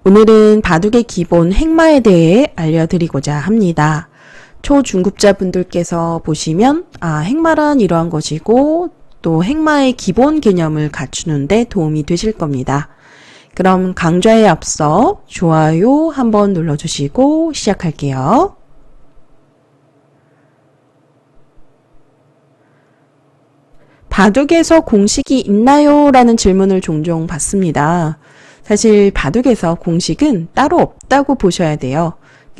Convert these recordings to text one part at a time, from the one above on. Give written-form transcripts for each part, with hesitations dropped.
오늘은 바둑의 기본 행마에 대해 알려드리고자 합니다. 초중급자분들께서 보시면 행마란 이러한 것이고 또 행마의 기본 개념을 갖추는 데 도움이 되실 겁니다. 그럼 강좌에 앞서 좋아요 한번 눌러주시고 시작할게요. 바둑에서 공식이 있나요? 라는 질문을 종종 받습니다. 사실 바둑에서 공식은 따로 없다고 보셔야 돼요.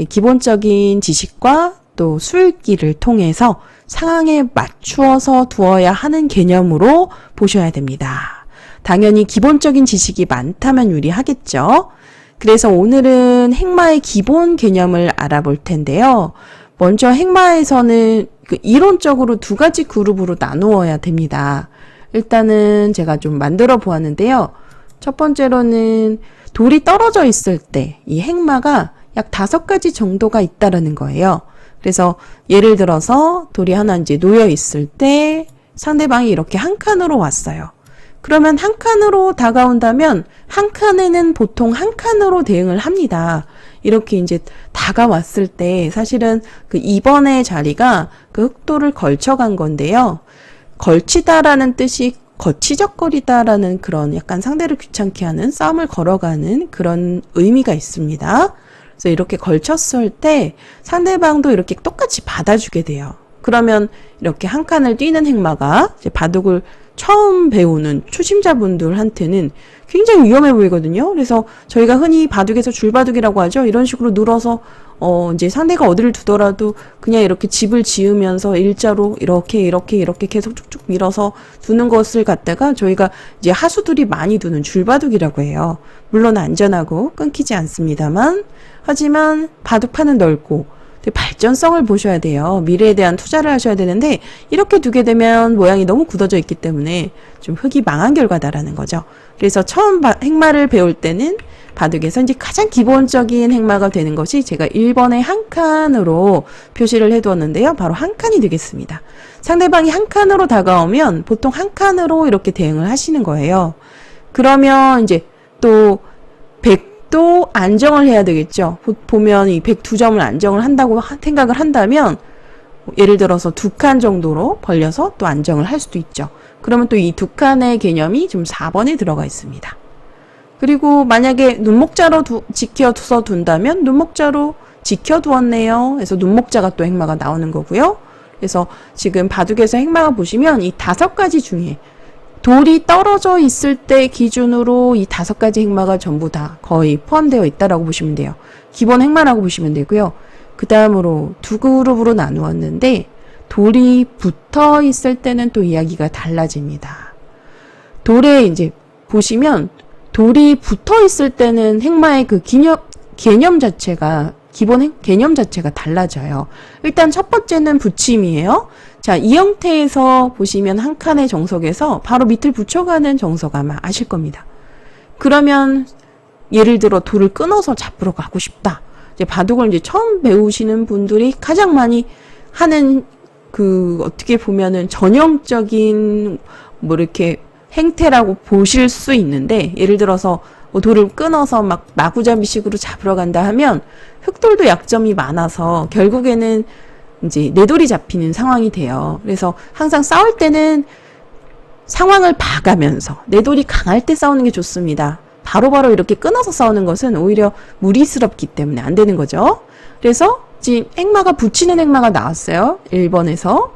기본적인 지식과 또 수읽기를 통해서 상황에 맞추어서 두어야 하는 개념으로 보셔야 됩니다. 당연히 기본적인 지식이 많다면 유리하겠죠. 그래서 오늘은 행마의 기본 개념을 알아볼 텐데요. 먼저 행마에서는 이론적으로 두 가지 그룹으로 나누어야 됩니다. 일단은 제가 좀 만들어 보았는데요. 첫 번째로는 돌이 떨어져 있을 때 이 행마가 약 5가지 정도가 있다라는 거예요. 그래서 예를 들어서 돌이 하나 이제 놓여 있을 때 상대방이 이렇게 한 칸으로 왔어요. 그러면 한 칸으로 다가온다면 한 칸에는 보통 한 칸으로 대응을 합니다. 이렇게 이제 다가왔을 때 사실은 그 2번의 자리가 그 흑돌을 걸쳐간 건데요. 걸치다라는 뜻이 거치적거리다라는 그런 약간 상대를 귀찮게 하는 싸움을 걸어가는 그런 의미가 있습니다. 그래서 이렇게 걸쳤을 때 상대방도 이렇게 똑같이 받아주게 돼요. 그러면 이렇게 한 칸을 뛰는 행마가 이제 바둑을 처음 배우는 초심자분들한테는 굉장히 위험해 보이거든요. 그래서 저희가 흔히 바둑에서 줄바둑이라고 하죠. 이런 식으로 눌어서 이제 상대가 어디를 두더라도 그냥 이렇게 집을 지으면서 일자로 이렇게 계속 쭉쭉 밀어서 두는 것을 갖다가 저희가 이제 하수들이 많이 두는 줄바둑이라고 해요. 물론 안전하고 끊기지 않습니다만, 하지만 바둑판은 넓고 발전성을 보셔야 돼요. 미래에 대한 투자를 하셔야 되는데 이렇게 두게 되면 모양이 너무 굳어져 있기 때문에 좀 흙이 망한 결과다라는 거죠. 그래서 처음 행마를 배울 때는 바둑에서 이제 가장 기본적인 행마가 되는 것이 제가 1번의 한 칸으로 표시를 해두었는데요. 바로 한 칸이 되겠습니다. 상대방이 한 칸으로 다가오면 보통 한 칸으로 이렇게 대응을 하시는 거예요. 그러면 이제 또 100도 안정을 해야 되겠죠. 보면 이 102점을 안정을 한다고 생각을 한다면 예를 들어서 2칸 정도로 벌려서 또 안정을 할 수도 있죠. 그러면 또 이 2칸의 개념이 좀 4번에 들어가 있습니다. 그리고 만약에 눈목자로 지켜서 둔다면 눈목자로 지켜두었네요. 그래서 눈목자가 또 행마가 나오는 거고요. 그래서 지금 바둑에서 행마가 보시면 이 5가지 중에 돌이 떨어져 있을 때 기준으로 이 5가지 행마가 전부 다 거의 포함되어 있다라고 보시면 돼요. 기본 행마라고 보시면 되고요. 그 다음으로 두 그룹으로 나누었는데 돌이 붙어 있을 때는 또 이야기가 달라집니다. 돌에 이제 보시면 돌이 붙어 있을 때는 행마의 그 개념 자체가 기본 개념 자체가 달라져요. 일단 첫 번째는 붙임이에요. 자, 이 형태에서 보시면 한 칸의 정석에서 바로 밑을 붙여가는 정석 아마 아실 겁니다. 그러면 예를 들어 돌을 끊어서 잡으러 가고 싶다. 이제 바둑을 이제 처음 배우시는 분들이 가장 많이 하는 그 어떻게 보면은 전형적인 뭐 이렇게 행태라고 보실 수 있는데, 예를 들어서 돌을 끊어서 막 마구잡이식으로 잡으러 간다 하면 흑돌도 약점이 많아서 결국에는 이제 내 돌이 잡히는 상황이 돼요. 그래서 항상 싸울 때는 상황을 봐가면서 내 돌이 강할 때 싸우는 게 좋습니다. 바로바로 이렇게 끊어서 싸우는 것은 오히려 무리스럽기 때문에 안 되는 거죠. 그래서 지금 행마가 붙이는 행마가 나왔어요. 1번에서.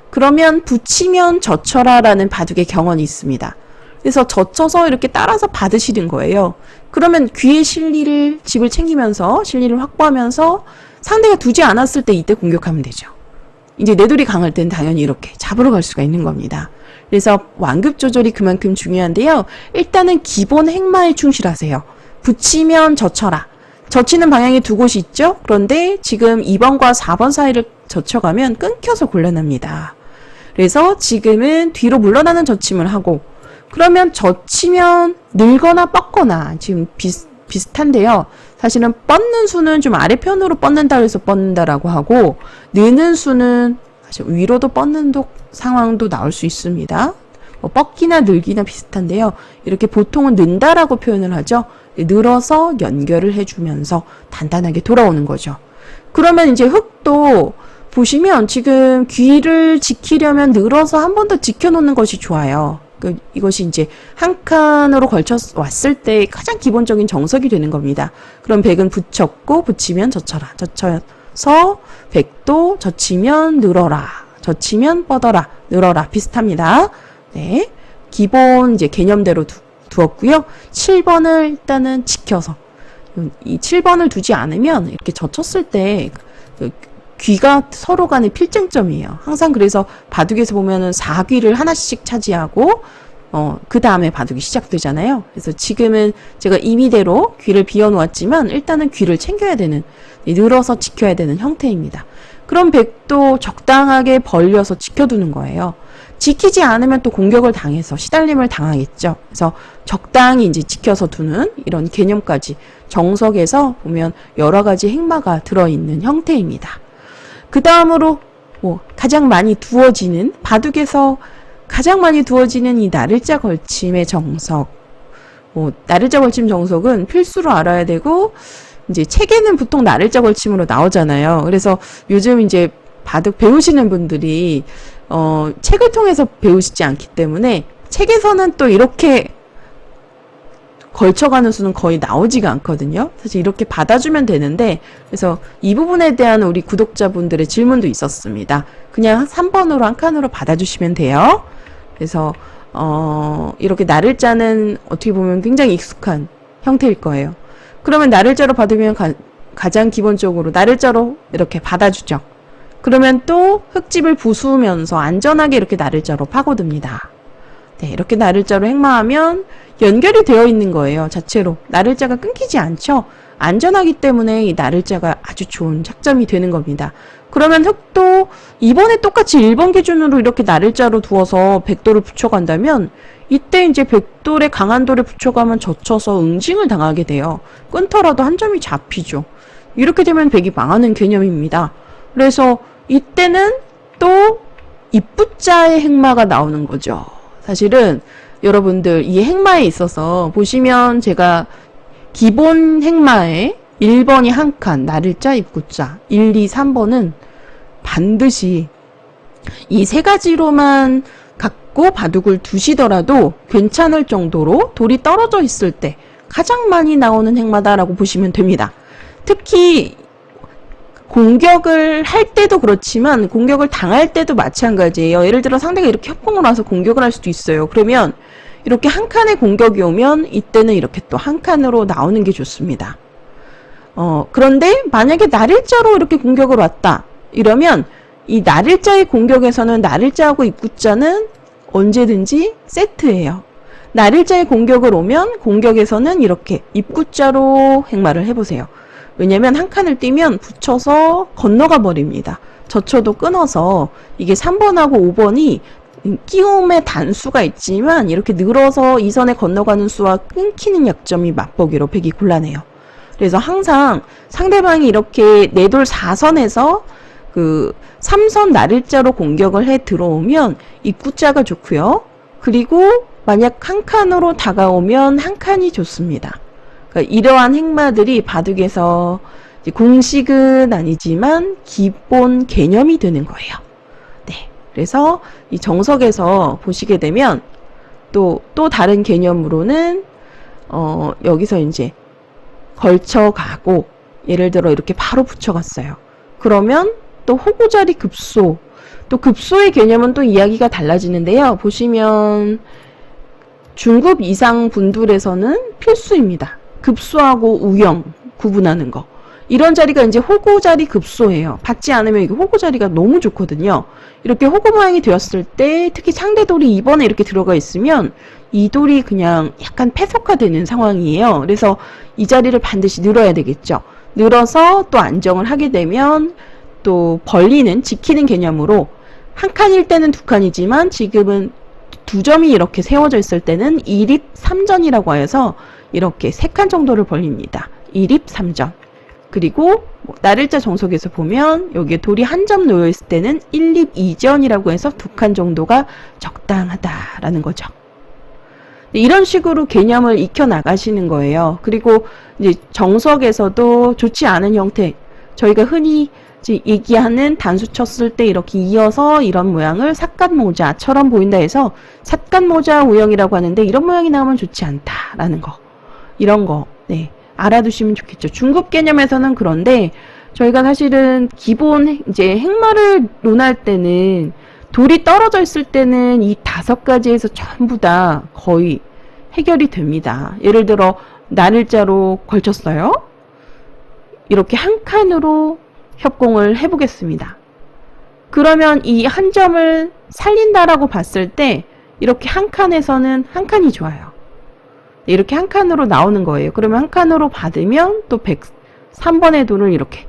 그러면 붙이면 젖혀라라는 바둑의 경언이 있습니다. 그래서 젖혀서 이렇게 따라서 받으시는 거예요. 그러면 귀의 실리를 집을 챙기면서 실리를 확보하면서 상대가 두지 않았을 때 이때 공격하면 되죠. 이제 내 돌이 강할 때는 당연히 이렇게 잡으러 갈 수가 있는 겁니다. 그래서 완급 조절이 그만큼 중요한데요. 일단은 기본 행마에 충실하세요. 붙이면 젖혀라. 젖히는 방향에 두 곳이 있죠. 그런데 지금 2번과 4번 사이를 젖혀가면 끊겨서 곤란합니다. 그래서 지금은 뒤로 물러나는 젖힘을 하고, 그러면 젖히면 늘거나 뻗거나 지금 비슷한데요. 사실은 뻗는 수는 좀 아래편으로 뻗는다 그래서 뻗는다라고 하고, 느는 수는 사실 위로도 뻗는 상황도 나올 수 있습니다. 뭐 뻗기나 늘기나 비슷한데요. 이렇게 보통은 는다라고 표현을 하죠. 늘어서 연결을 해주면서 단단하게 돌아오는 거죠. 그러면 이제 흙도 보시면 지금 귀를 지키려면 늘어서 한 번 더 지켜놓는 것이 좋아요. 이것이 이제 한 칸으로 걸쳐 왔을 때 가장 기본적인 정석이 되는 겁니다. 그럼 백은 붙였고 붙이면 젖혀라. 젖혀서 백도 젖히면 늘어라. 젖히면 뻗어라. 늘어라. 비슷합니다. 네. 기본 이제 개념대로 두었고요. 7번을 일단은 지켜서 이 7번을 두지 않으면 이렇게 젖혔을 때 귀가 서로 간의 필쟁점이에요. 항상 그래서 바둑에서 보면은 4귀를 하나씩 차지하고 그 다음에 바둑이 시작되잖아요. 그래서 지금은 제가 임의대로 귀를 비워놓았지만 일단은 귀를 챙겨야 되는, 늘어서 지켜야 되는 형태입니다. 그럼 백도 적당하게 벌려서 지켜두는 거예요. 지키지 않으면 또 공격을 당해서 시달림을 당하겠죠. 그래서 적당히 이제 지켜서 두는 이런 개념까지 정석에서 보면 여러 가지 행마가 들어있는 형태입니다. 그 다음으로 가장 많이 두어지는, 바둑에서 가장 많이 두어지는 이 나를자 걸침의 정석. 나를자 걸침 정석은 필수로 알아야 되고, 이제 책에는 보통 나를자 걸침으로 나오잖아요. 그래서 요즘 이제 바둑 배우시는 분들이 책을 통해서 배우시지 않기 때문에 책에서는 또 이렇게 걸쳐가는 수는 거의 나오지가 않거든요. 사실 이렇게 받아주면 되는데, 그래서 이 부분에 대한 우리 구독자분들의 질문도 있었습니다. 그냥 3번으로 한 칸으로 받아주시면 돼요. 그래서 이렇게 나를자는 어떻게 보면 굉장히 익숙한 형태일 거예요. 그러면 나를자로 받으면 가장 기본적으로 나를자로 이렇게 받아주죠. 그러면 또 흙집을 부수면서 안전하게 이렇게 나를자로 파고듭니다. 네, 이렇게 나를자로 행마하면 연결이 되어 있는 거예요. 자체로. 나를자가 끊기지 않죠. 안전하기 때문에 이 나를자가 아주 좋은 착점이 되는 겁니다. 그러면 흙도 이번에 똑같이 1번 기준으로 이렇게 나를자로 두어서 백돌을 붙여간다면 이때 이제 백돌에 강한 돌에 붙여가면 젖혀서 응징을 당하게 돼요. 끊더라도 한 점이 잡히죠. 이렇게 되면 백이 망하는 개념입니다. 그래서 이때는 또 입부자의 행마가 나오는 거죠. 사실은 여러분들 이 행마에 있어서 보시면 제가 기본 행마에 1번이 한 칸, 나를자, 입구자, 1, 2, 3번은 반드시 이 세 가지로만 갖고 바둑을 두시더라도 괜찮을 정도로 돌이 떨어져 있을 때 가장 많이 나오는 행마다라고 보시면 됩니다. 특히 공격을 할 때도 그렇지만 공격을 당할 때도 마찬가지예요. 예를 들어 상대가 이렇게 협공을 와서 공격을 할 수도 있어요. 그러면 이렇게 한 칸의 공격이 오면 이때는 이렇게 또 한 칸으로 나오는 게 좋습니다. 그런데 만약에 나를자로 이렇게 공격을 왔다. 이러면 이 나를자의 공격에서는 나를자하고 입구자는 언제든지 세트예요. 나를자의 공격을 오면 공격에서는 이렇게 입구자로 행마를 해보세요. 왜냐면 한 칸을 띄면 붙여서 건너가 버립니다. 젖혀도 끊어서 이게 3번하고 5번이 끼움의 단수가 있지만 이렇게 늘어서 이선에 건너가는 수와 끊기는 약점이 맛보기로 백이 곤란해요. 그래서 항상 상대방이 이렇게 내돌 4선에서 그 3선 나를자로 공격을 해 들어오면 입구자가 좋고요. 그리고 만약 한 칸으로 다가오면 한 칸이 좋습니다. 그러니까 이러한 행마들이 바둑에서 이제 공식은 아니지만 기본 개념이 되는 거예요. 네. 그래서 이 정석에서 보시게 되면 또 다른 개념으로는 여기서 이제 걸쳐가고 예를 들어 이렇게 바로 붙여갔어요. 그러면 또 호구자리 급소, 또 급소의 개념은 또 이야기가 달라지는데요. 보시면 중급 이상 분들에서는 필수입니다. 급소하고 우영 구분하는 거. 이런 자리가 이제 호구 자리 급소예요. 받지 않으면 이게 호구 자리가 너무 좋거든요. 이렇게 호구 모양이 되었을 때 특히 상대 돌이 2번에 이렇게 들어가 있으면 이 돌이 그냥 약간 패속화되는 상황이에요. 그래서 이 자리를 반드시 늘어야 되겠죠. 늘어서 또 안정을 하게 되면 또 벌리는, 지키는 개념으로 한 칸일 때는 두 칸이지만 지금은 두 점이 이렇게 세워져 있을 때는 1입 3전이라고 해서 이렇게 3칸 정도를 벌립니다. 1입 3전. 그리고 나를자 정석에서 보면 여기에 돌이 한 점 놓여 있을 때는 1입 2전이라고 해서 2칸 정도가 적당하다라는 거죠. 이런 식으로 개념을 익혀 나가시는 거예요. 그리고 이제 정석에서도 좋지 않은 형태, 저희가 흔히 이제 얘기하는 단수 쳤을 때 이렇게 이어서 이런 모양을 삿갓모자처럼 보인다 해서 삿갓모자 모형이라고 하는데, 이런 모양이 나오면 좋지 않다라는 거, 이런 거 네, 알아두시면 좋겠죠. 중급 개념에서는. 그런데 저희가 사실은 기본 이제 행마를 논할 때는, 돌이 떨어져 있을 때는 이 5가지에서 전부 다 거의 해결이 됩니다. 예를 들어 날일자로 걸쳤어요. 이렇게 한 칸으로 협공을 해보겠습니다. 그러면 이 한 점을 살린다라고 봤을 때 이렇게 한 칸에서는 한 칸이 좋아요. 이렇게 한 칸으로 나오는 거예요. 그러면 한 칸으로 받으면 또 103번의 돌을 이렇게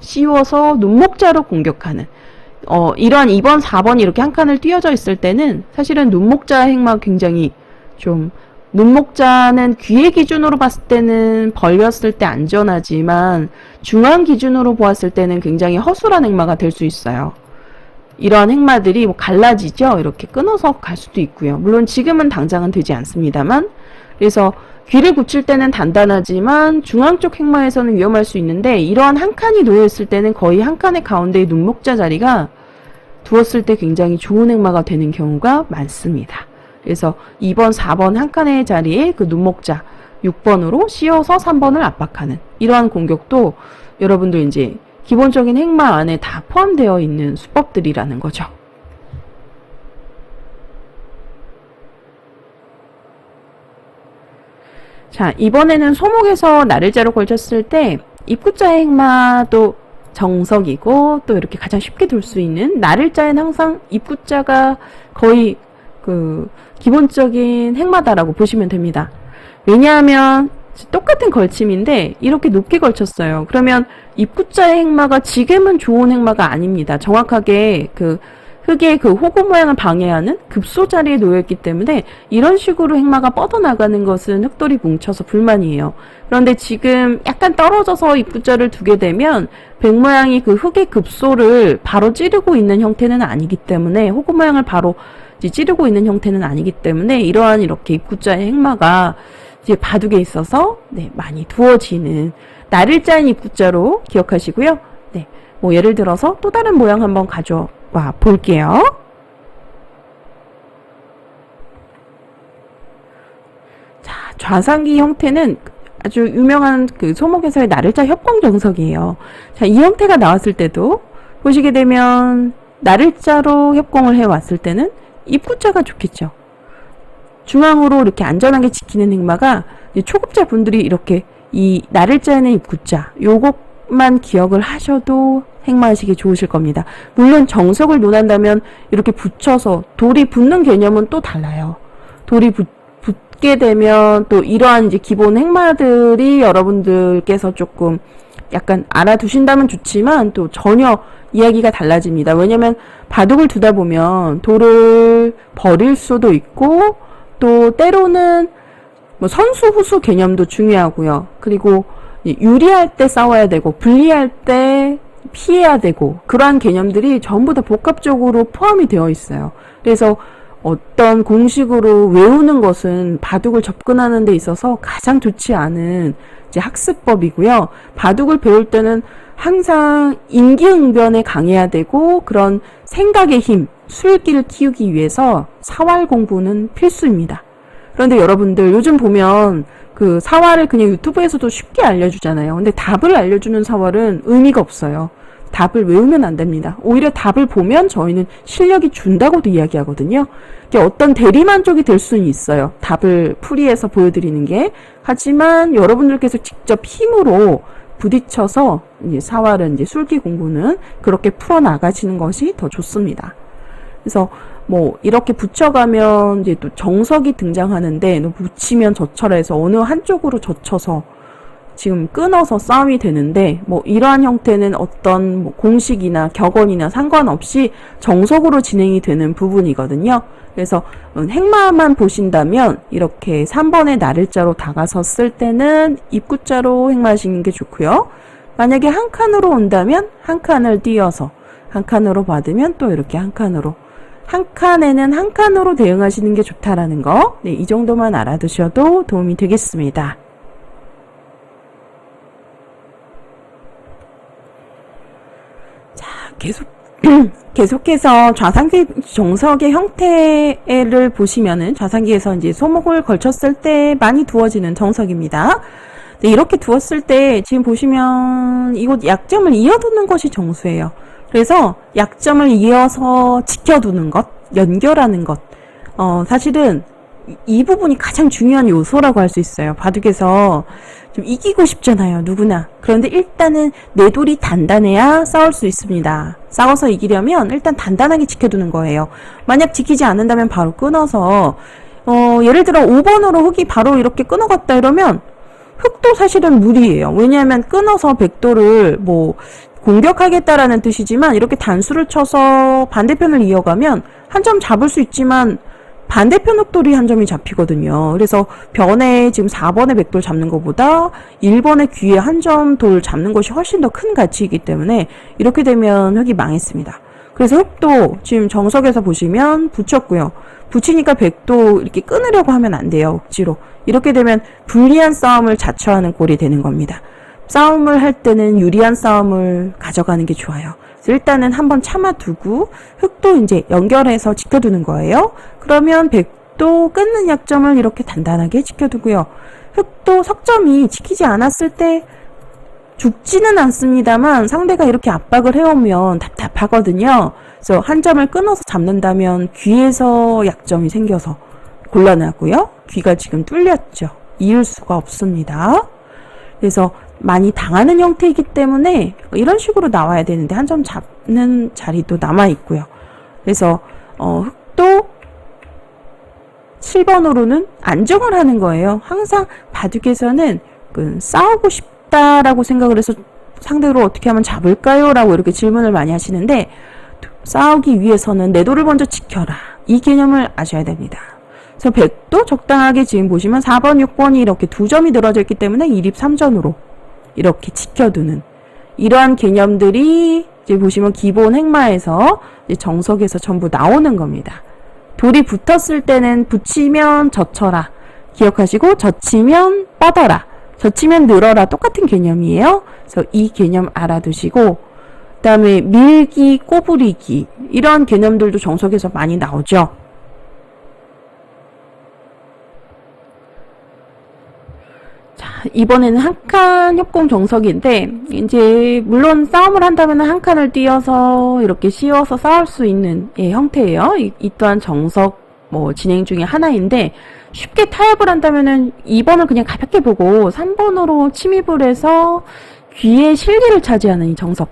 씌워서 눈목자로 공격하는, 이러한 2번, 4번이 이렇게 한 칸을 띄어져 있을 때는 사실은 눈목자 행마가 굉장히 좀, 눈목자는 귀의 기준으로 봤을 때는 벌렸을 때 안전하지만 중앙 기준으로 보았을 때는 굉장히 허술한 행마가 될 수 있어요. 이러한 행마들이 뭐 갈라지죠. 이렇게 끊어서 갈 수도 있고요. 물론 지금은 당장은 되지 않습니다만, 그래서 귀를 굳힐 때는 단단하지만 중앙 쪽 행마에서는 위험할 수 있는데, 이러한 한 칸이 놓여 있을 때는 거의 한 칸의 가운데에 눈목자 자리가 두었을 때 굉장히 좋은 행마가 되는 경우가 많습니다. 그래서 2번, 4번 한 칸의 자리에 그 눈목자 6번으로 씌워서 3번을 압박하는 이러한 공격도 여러분들 이제 기본적인 행마 안에 다 포함되어 있는 수법들이라는 거죠. 자, 이번에는 소목에서 날일자로 걸쳤을 때 입구자의 행마도 정석이고, 또 이렇게 가장 쉽게 돌 수 있는, 날일자엔 항상 입구자가 거의 그 기본적인 행마다라고 보시면 됩니다. 왜냐하면 똑같은 걸침인데 이렇게 높게 걸쳤어요. 그러면 입구자의 행마가 지금은 좋은 행마가 아닙니다. 정확하게 그 흙의 그 호구 모양을 방해하는 급소 자리에 놓여있기 때문에 이런 식으로 행마가 뻗어나가는 것은 흙돌이 뭉쳐서 불만이에요. 그런데 지금 약간 떨어져서 입구자를 두게 되면 백 모양이 그 흙의 급소를 바로 찌르고 있는 형태는 아니기 때문에, 호구 모양을 바로 찌르고 있는 형태는 아니기 때문에 이러한 이렇게 입구자의 행마가 이제 바둑에 있어서 네, 많이 두어지는 날일자인 입구자로 기억하시고요. 네, 뭐 예를 들어서 또 다른 모양 한번 가져와 볼게요. 자, 좌상기 형태는 아주 유명한 그 소목에서의 날일자 협공 정석이에요. 자, 이 형태가 나왔을 때도 보시게 되면 날일자로 협공을 해왔을 때는 입구자가 좋겠죠. 중앙으로 이렇게 안전하게 지키는 행마가, 초급자 분들이 이렇게 이 날일자에는 입구자 요것만 기억을 하셔도 행마하시기 좋으실 겁니다. 물론 정석을 논한다면 이렇게 붙여서 돌이 붙는 개념은 또 달라요. 돌이 붙게 되면 또 이러한 이제 기본 행마들이 여러분들께서 조금 약간 알아두신다면 좋지만 또 전혀 이야기가 달라집니다. 왜냐면 바둑을 두다 보면 돌을 버릴 수도 있고, 또 때로는 뭐 선수 후수 개념도 중요하고요. 그리고 유리할 때 싸워야 되고 불리할 때 피해야 되고, 그러한 개념들이 전부 다 복합적으로 포함이 되어 있어요. 그래서 어떤 공식으로 외우는 것은 바둑을 접근하는 데 있어서 가장 좋지 않은 이제 학습법이고요. 바둑을 배울 때는 항상 임기응변에 강해야 되고, 그런 생각의 힘, 수일기를 키우기 위해서 사활 공부는 필수입니다. 그런데 여러분들 요즘 보면 그 사활을 그냥 유튜브에서도 쉽게 알려주잖아요. 근데 답을 알려주는 사활은 의미가 없어요. 답을 외우면 안 됩니다. 오히려 답을 보면 저희는 실력이 준다고도 이야기하거든요. 어떤 대리만족이 될 수는 있어요. 답을 풀이해서 보여드리는 게. 하지만 여러분들께서 직접 힘으로 부딪혀서 이제 사활은 이제 술기 공부는 그렇게 풀어나가시는 것이 더 좋습니다. 그래서 뭐 이렇게 붙여가면 이제 또 정석이 등장하는데, 붙이면 젖혀서 어느 한쪽으로 젖혀서 지금 끊어서 싸움이 되는데, 뭐 이러한 형태는 어떤 뭐 공식이나 격언이나 상관없이 정석으로 진행이 되는 부분이거든요. 그래서 행마만 보신다면 이렇게 3번의 날일자로 다가섰을 때는 입구자로 행마하시는 게 좋고요. 만약에 한 칸으로 온다면 한 칸을 띄어서, 한 칸으로 받으면 또 이렇게 한 칸으로 한 칸에는 한 칸으로 대응하시는 게 좋다라는 거. 네, 이 정도만 알아두셔도 도움이 되겠습니다. 자, 계속해서 좌상기 정석의 형태를 보시면은 좌상기에서 이제 소목을 걸쳤을 때 많이 두어지는 정석입니다. 네, 이렇게 두었을 때 지금 보시면 이곳 약점을 이어두는 것이 정수예요. 그래서 약점을 이어서 지켜두는 것, 연결하는 것, 사실은 이 부분이 가장 중요한 요소라고 할 수 있어요. 바둑에서 좀 이기고 싶잖아요, 누구나. 그런데 일단은 내 돌이 단단해야 싸울 수 있습니다. 싸워서 이기려면 일단 단단하게 지켜두는 거예요. 만약 지키지 않는다면 바로 끊어서 예를 들어 5번으로 흙이 바로 이렇게 끊어갔다 이러면 흙도 사실은 무리예요. 왜냐하면 끊어서 백도를 뭐 공격하겠다라는 뜻이지만 이렇게 단수를 쳐서 반대편을 이어가면 한 점 잡을 수 있지만 반대편 흑돌이 한 점이 잡히거든요. 그래서 변에 지금 4번의 백돌 잡는 것보다 1번의 귀에 한 점 돌 잡는 것이 훨씬 더 큰 가치이기 때문에 이렇게 되면 흙이 망했습니다. 그래서 흙도 지금 정석에서 보시면 붙였고요. 붙이니까 백도 이렇게 끊으려고 하면 안 돼요. 억지로. 이렇게 되면 불리한 싸움을 자처하는 꼴이 되는 겁니다. 싸움을 할 때는 유리한 싸움을 가져가는 게 좋아요. 그래서 일단은 한번 참아두고 흙도 이제 연결해서 지켜두는 거예요. 그러면 백도 끊는 약점을 이렇게 단단하게 지켜두고요. 흙도 석점이 지키지 않았을 때 죽지는 않습니다만 상대가 이렇게 압박을 해오면 답답하거든요. 그래서 한 점을 끊어서 잡는다면 귀에서 약점이 생겨서 곤란하고요. 귀가 지금 뚫렸죠. 이을 수가 없습니다. 그래서 많이 당하는 형태이기 때문에 이런 식으로 나와야 되는데 한 점 잡는 자리도 남아 있고요. 그래서 흙도 7번으로는 안정을 하는 거예요. 항상 바둑에서는 싸우고 싶다라고 생각을 해서 상대로 어떻게 하면 잡을까요? 라고 이렇게 질문을 많이 하시는데 싸우기 위해서는 내 돌을 먼저 지켜라. 이 개념을 아셔야 됩니다. 그래서 백도 적당하게 지금 보시면 4번, 6번이 이렇게 두 점이 늘어져 있기 때문에 1입 3전으로 이렇게 지켜두는 이러한 개념들이 이제 보시면 기본 행마에서 이제 정석에서 전부 나오는 겁니다. 돌이 붙었을 때는 붙이면 젖혀라. 기억하시고 젖히면 뻗어라. 젖히면 늘어라. 똑같은 개념이에요. 그래서 이 개념 알아두시고 그다음에 밀기, 꼬부리기 이런 개념들도 정석에서 많이 나오죠. 자, 이번에는 한 칸 협공 정석인데 이제 물론 싸움을 한다면 한 칸을 띄어서 이렇게 씌워서 싸울 수 있는 형태예요. 이 또한 정석 진행 중에 하나인데 쉽게 타협을 한다면은 2번을 그냥 가볍게 보고 3번으로 침입을 해서 귀의 실기를 차지하는 이 정석.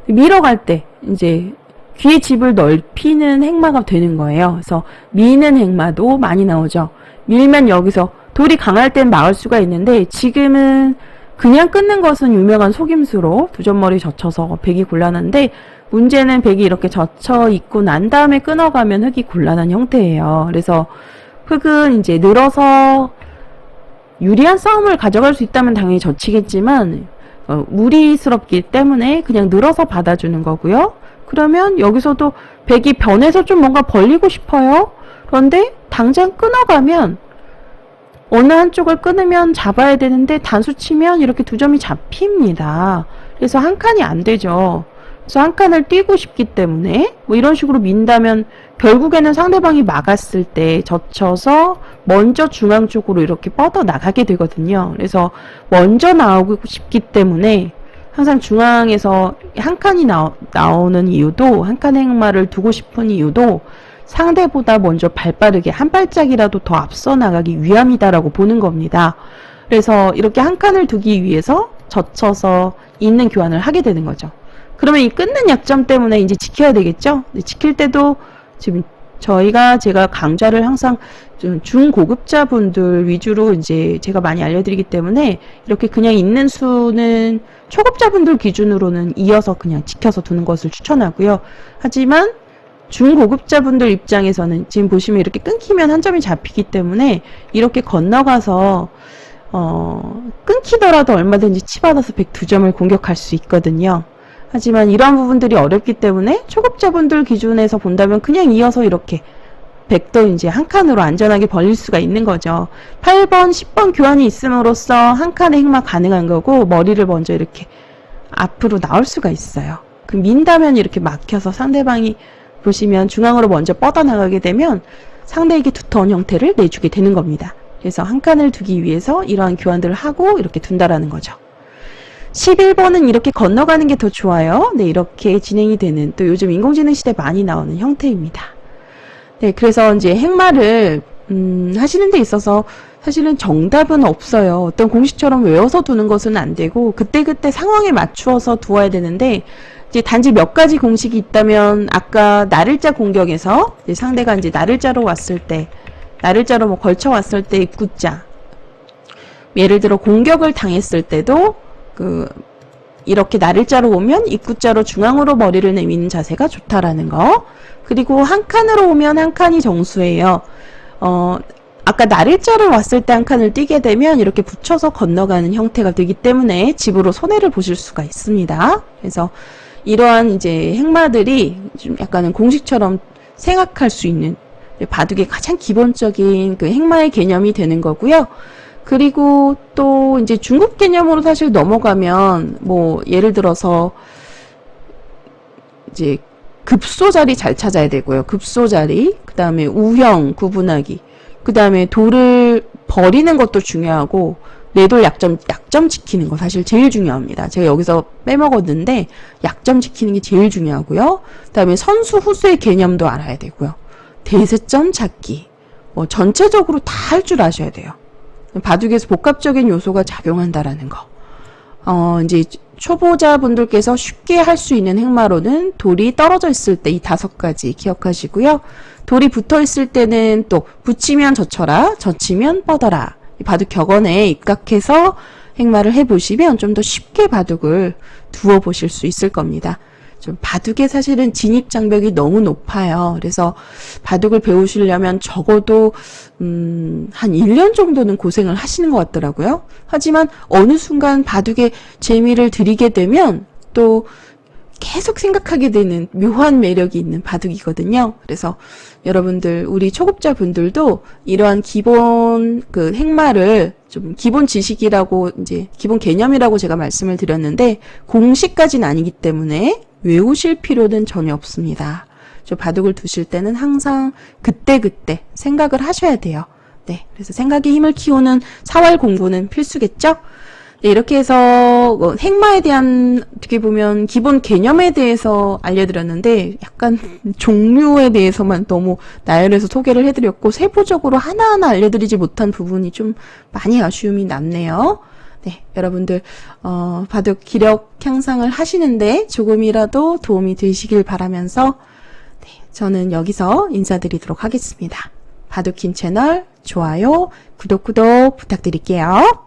밀어갈 때 이제 귀의 집을 넓히는 행마가 되는 거예요. 그래서 미는 행마도 많이 나오죠. 밀면 여기서 돌이 강할 땐 막을 수가 있는데 지금은 그냥 끊는 것은 유명한 속임수로 두 점머리 젖혀서 백이 곤란한데 문제는 백이 이렇게 젖혀 있고 난 다음에 끊어가면 흙이 곤란한 형태예요. 그래서 흙은 이제 늘어서 유리한 싸움을 가져갈 수 있다면 당연히 젖히겠지만 무리스럽기 때문에 그냥 늘어서 받아주는 거고요. 그러면 여기서도 백이 변해서 좀 뭔가 벌리고 싶어요. 그런데 당장 끊어가면 어느 한쪽을 끊으면 잡아야 되는데 단수 치면 이렇게 두 점이 잡힙니다. 그래서 한 칸이 안 되죠. 그래서 한 칸을 띄고 싶기 때문에 이런 식으로 민다면 결국에는 상대방이 막았을 때 젖혀서 먼저 중앙 쪽으로 이렇게 뻗어 나가게 되거든요. 그래서 먼저 나오고 싶기 때문에 항상 중앙에서 한 칸이 나오는 이유도 한 칸 행마를 두고 싶은 이유도 상대보다 먼저 발빠르게 한 발짝이라도 더 앞서 나가기 위함이다라고 보는 겁니다. 그래서 이렇게 한 칸을 두기 위해서 젖혀서 있는 교환을 하게 되는 거죠. 그러면 이 끊는 약점 때문에 이제 지켜야 되겠죠? 지킬 때도 지금 제가 강좌를 항상 좀 중고급자분들 위주로 이제 제가 많이 알려드리기 때문에 이렇게 그냥 있는 수는 초급자분들 기준으로는 이어서 그냥 지켜서 두는 것을 추천하고요. 하지만 중고급자분들 입장에서는 지금 보시면 이렇게 끊기면 한 점이 잡히기 때문에 이렇게 건너가서 끊기더라도 얼마든지 치받아서 102점을 공격할 수 있거든요. 하지만 이러한 부분들이 어렵기 때문에 초급자분들 기준에서 본다면 그냥 이어서 이렇게 100도 이제 한 칸으로 안전하게 벌릴 수가 있는 거죠. 8번, 10번 교환이 있음으로써 한 칸의 행마 가능한 거고, 머리를 먼저 이렇게 앞으로 나올 수가 있어요. 그 민다면 이렇게 막혀서 상대방이 보시면 중앙으로 먼저 뻗어나가게 되면 상대에게 두터운 형태를 내주게 되는 겁니다. 그래서 한 칸을 두기 위해서 이러한 교환들을 하고 이렇게 둔다라는 거죠. 11번은 이렇게 건너가는 게 더 좋아요. 네, 이렇게 진행이 되는, 또 요즘 인공지능 시대 많이 나오는 형태입니다. 네, 그래서 이제 행마를 하시는 데 있어서 사실은 정답은 없어요. 어떤 공식처럼 외워서 두는 것은 안 되고 그때그때 상황에 맞추어서 두어야 되는데, 이제 단지 몇 가지 공식이 있다면, 아까 나를자 공격에서 이제 상대가 이제 나를자로 왔을 때, 나를자로 뭐 걸쳐 왔을 때 입구자, 예를 들어 공격을 당했을 때도 이렇게 나를자로 오면 입구자로 중앙으로 머리를 내미는 자세가 좋다라는 거. 그리고 한 칸으로 오면 한 칸이 정수예요. 아까 나를자로 왔을 때 한 칸을 띄게 되면 이렇게 붙여서 건너가는 형태가 되기 때문에 집으로 손해를 보실 수가 있습니다. 그래서 이러한 이제 행마들이 좀 약간은 공식처럼 생각할 수 있는 바둑의 가장 기본적인 그 행마의 개념이 되는 거고요. 그리고 또 이제 중급 개념으로 사실 넘어가면, 뭐 예를 들어서 이제 급소 자리 잘 찾아야 되고요. 급소 자리, 그 다음에 우형 구분하기, 그 다음에 돌을 버리는 것도 중요하고, 내돌 약점 지키는 거 사실 제일 중요합니다. 제가 여기서 빼먹었는데 약점 지키는 게 제일 중요하고요. 그 다음에 선수 후수의 개념도 알아야 되고요. 대세점 찾기, 뭐 전체적으로 다 할 줄 아셔야 돼요. 바둑에서 복합적인 요소가 작용한다라는 거. 이제 초보자분들께서 쉽게 할 수 있는 행마로는 돌이 떨어져 있을 때 이 5가지 기억하시고요. 돌이 붙어 있을 때는 또 붙이면 젖혀라, 젖히면 뻗어라. 이 바둑 격언에 입각해서 행마를 해보시면 좀 더 쉽게 바둑을 두어 보실 수 있을 겁니다. 좀 바둑에 사실은 진입 장벽이 너무 높아요. 그래서 바둑을 배우시려면 적어도 한 1년 정도는 고생을 하시는 것 같더라고요. 하지만 어느 순간 바둑에 재미를 들이게 되면 또 계속 생각하게 되는 묘한 매력이 있는 바둑이거든요. 그래서 여러분들, 우리 초급자분들도 이러한 기본 그 행마를 좀 기본 지식이라고, 이제 기본 개념이라고 제가 말씀을 드렸는데, 공식까지는 아니기 때문에 외우실 필요는 전혀 없습니다. 바둑을 두실 때는 항상 그때그때 생각을 하셔야 돼요. 네, 그래서 생각의 힘을 키우는 사활 공부는 필수겠죠? 네, 이렇게 해서 행마에 대한, 어떻게 보면 기본 개념에 대해서 알려드렸는데, 약간 종류에 대해서만 너무 나열해서 소개를 해드렸고, 세부적으로 하나하나 알려드리지 못한 부분이 좀 많이 아쉬움이 남네요. 네, 여러분들 바둑 기력 향상을 하시는데 조금이라도 도움이 되시길 바라면서, 네, 저는 여기서 인사드리도록 하겠습니다. 바둑킨 채널 좋아요, 구독 부탁드릴게요.